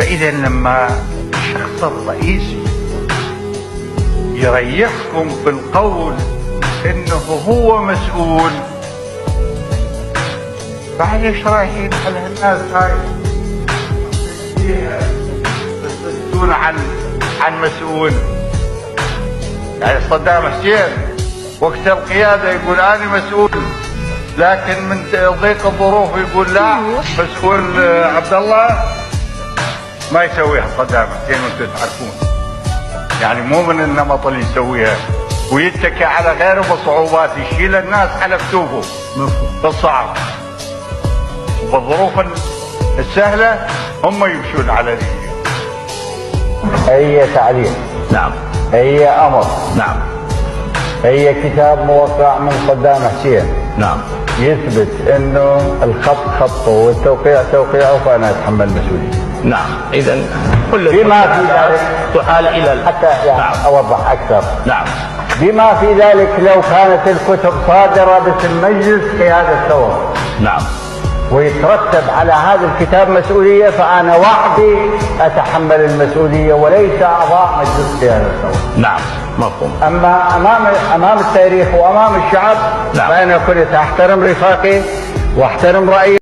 فإذا لما الشخص الرئيسي يريحكم بالقول إنه هو مسؤول، بعد ايش رايحين على الناس هاي يسألون عن مسؤول؟ يعني صدام حسين وقت القيادة يقول أنا مسؤول، لكن من ضيق الظروف يقول لا مسؤول عبد الله. ما يسويها صدام حسين وانتم تعرفون، يعني مو من النمط اللي يسويها، ويتكي على غيره بصعوبات، يشيل الناس على كتوفه بالصعب، وبالظروف السهلة هم يمشون على رجلهم. أي تعليم، نعم، أي أمر، نعم، أي كتاب موقع من صدام حسين، نعم، يثبت انه الخط خطه والتوقيع توقيعه، فانا اتحمل المسؤوليه. نعم. اذا كل بما في ذلك تحال الى حتى يعني نعم. اوضح اكثر. نعم. بما في ذلك لو كانت الكتب صادره باسم مجلس قياده الثوره، نعم، ويترتب على هذا الكتاب مسؤوليه، فانا وحدي اتحمل المسؤوليه وليس اعضاء مجلس قياده الثوره. نعم، مفهوم. اما امام التاريخ وامام الشعب، نعم. فانا كنت احترم رفاقي واحترم رايي.